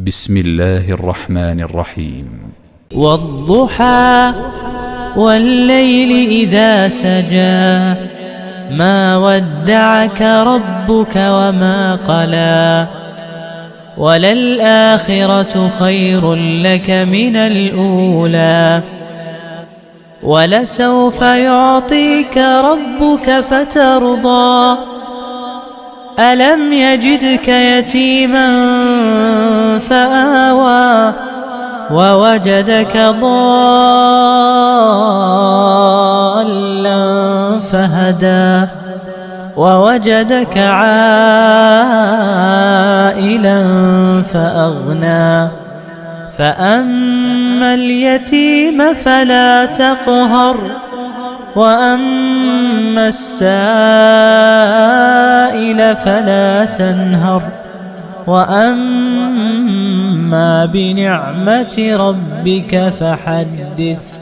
بسم الله الرحمن الرحيم. والضحى والليل إذا سجى ما ودعك ربك وما قلى وللآخرة خير لك من الأولى ولسوف يعطيك ربك فترضى ألم يجدك يتيما فآوى ووجدك ضالا فهدى ووجدك عائلا فأغنى فأما اليتيم فلا تقهر وأما السائل فلا تنهر وأما بنعمة ربك فحدث.